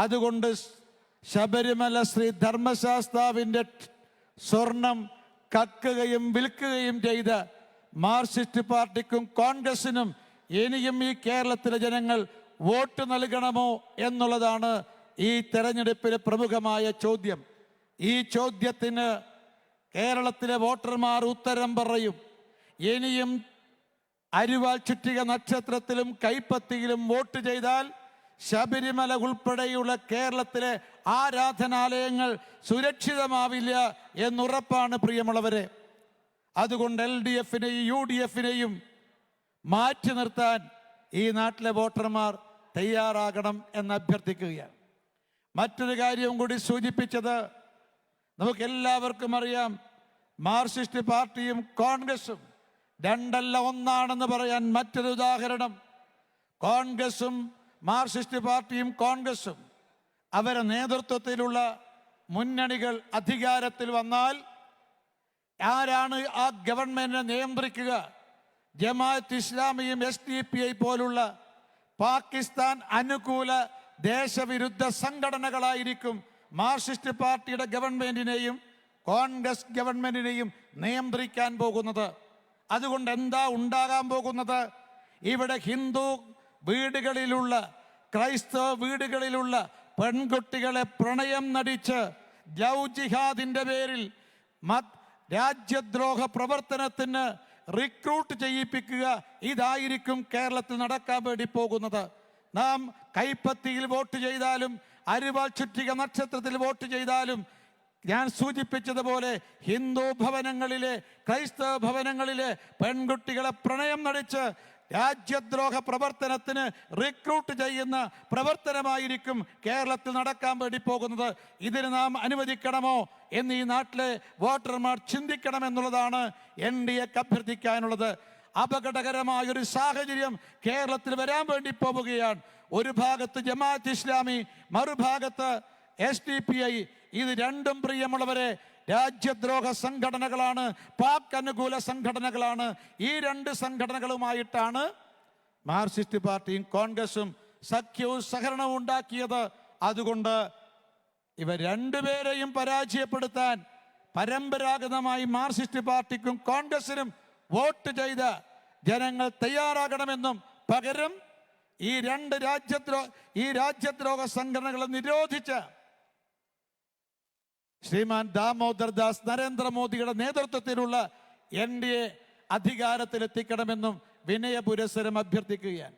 അതുകൊണ്ട് ശബരിമല ശ്രീ ധർമ്മശാസ്താവിൻ്റെ സ്വർണം കക്കുകയും വിൽക്കുകയും ചെയ്ത മാർക്സിസ്റ്റ് പാർട്ടിക്കും കോൺഗ്രസിനും ഇനിയും ഈ കേരളത്തിലെ ജനങ്ങൾ വോട്ട് നൽകണമോ എന്നുള്ളതാണ് ഈ തെരഞ്ഞെടുപ്പിലെ പ്രമുഖമായ ചോദ്യം. ഈ ചോദ്യത്തിന് കേരളത്തിലെ വോട്ടർമാർ ഉത്തരം പറയും. ഇനിയും അരിവാൾ ചുറ്റിക നക്ഷത്രത്തിലും കൈപ്പത്തിയിലും വോട്ട് ചെയ്താൽ ശബരിമല ഉൾപ്പെടെയുള്ള കേരളത്തിലെ ആരാധനാലയങ്ങൾ സുരക്ഷിതമാവില്ല എന്നുറപ്പാണ് പ്രിയമുള്ളവരെ. അതുകൊണ്ട് LDFനെയും UDFനെയും മാറ്റി നിർത്താൻ ഈ നാട്ടിലെ വോട്ടർമാർ തയ്യാറാകണം എന്ന് അഭ്യർത്ഥിക്കുകയാണ്. മറ്റൊരു കാര്യവും കൂടി സൂചിപ്പിച്ചത്, നമുക്കെല്ലാവർക്കും അറിയാം, മാർക്സിസ്റ്റ് പാർട്ടിയും കോൺഗ്രസും രണ്ടല്ല ഒന്നാണെന്ന് പറയാൻ മറ്റൊരു ഉദാഹരണം, കോൺഗ്രസും മാർക്സിസ്റ്റ് പാർട്ടിയും കോൺഗ്രസും അവരുടെ നേതൃത്വത്തിലുള്ള മുന്നണികൾ അധികാരത്തിൽ വന്നാൽ ആരാണ് ആ ഗവൺമെന്റിനെ നിയന്ത്രിക്കുക? ജമാഅത്ത് ഇസ്ലാമിയും SDPI പോലുള്ള പാകിസ്ഥാൻ അനുകൂല ദേശവിരുദ്ധ സംഘടനകളായിരിക്കും മാർക്സിസ്റ്റ് പാർട്ടിയുടെ ഗവൺമെന്റിനെയും കോൺഗ്രസ് ഗവൺമെന്റിനെയും നിയന്ത്രിക്കാൻ പോകുന്നത്. അതുകൊണ്ട് എന്താ ഉണ്ടാകാൻ പോകുന്നത്? ഇവിടെ ഹിന്ദു വീടുകളിലുള്ള, ക്രൈസ്തവ വീടുകളിലുള്ള പെൺകുട്ടികളെ പ്രണയം നടിച്ച് ലവ് ജിഹാദിന്റെ പേരിൽ രാജ്യദ്രോഹ പ്രവർത്തനത്തിന് റിക്രൂട്ട് ചെയ്യിപ്പിക്കുക, ഇതായിരിക്കും കേരളത്തിൽ നടക്കാൻ വേണ്ടി പോകുന്നത്. നാം കൈപ്പത്തിയിൽ വോട്ട് ചെയ്താലും അരിവാൾ ചുറ്റിക നക്ഷത്രത്തിൽ വോട്ട് ചെയ്താലും ഞാൻ സൂചിപ്പിച്ചതുപോലെ ഹിന്ദു ഭവനങ്ങളിലെ, ക്രൈസ്തവ ഭവനങ്ങളിലെ പെൺകുട്ടികളെ പ്രണയം നടിച്ച് രാജ്യദ്രോഹ പ്രവർത്തനത്തിന് റിക്രൂട്ട് ചെയ്യുന്ന പ്രവർത്തനമായിരിക്കും കേരളത്തിൽ നടക്കാൻ വേണ്ടി പോകുന്നത്. ഇതിന് നാം അനുവദിക്കണമോ എന്ന് ഈ നാട്ടിലെ വോട്ടർമാർ ചിന്തിക്കണമെന്നുള്ളതാണ് NDAക്ക് അഭ്യർത്ഥിക്കാനുള്ളത്. അപകടകരമായൊരു സാഹചര്യം കേരളത്തിൽ വരാൻ വേണ്ടി പോവുകയാണ്. ഒരു ഭാഗത്ത് ജമാഅത്ത് ഇസ്ലാമി, മറുഭാഗത്ത് SDPI. ഇത് രണ്ടും പ്രിയമുള്ളവരെ രാജ്യദ്രോഹ സംഘടനകളാണ്, പാക് അനുകൂല സംഘടനകളാണ്. ഈ രണ്ട് സംഘടനകളുമായിട്ടാണ് മാർക്സിസ്റ്റ് പാർട്ടിയും കോൺഗ്രസും സഖ്യവും സഹകരണവും ഉണ്ടാക്കിയത്. അതുകൊണ്ട് ഇവ രണ്ടുപേരെയും പരാജയപ്പെടുത്താൻ പരമ്പരാഗതമായി മാർക്സിസ്റ്റ് പാർട്ടിക്കും കോൺഗ്രസിനും വോട്ട് ചെയ്ത ജനങ്ങൾ തയ്യാറാകണമെന്നും പകരം ഈ രണ്ട് രാജ്യദ്രോഹ സംഘടനകളെ നിരോധിച്ച ശ്രീമാൻ ദാമോദർ ദാസ് നരേന്ദ്രമോദിയുടെ നേതൃത്വത്തിലുള്ള NDA അധികാരത്തിലെത്തിക്കണമെന്നും വിനയപുരസ്സരം അഭ്യർത്ഥിക്കുകയാണ്.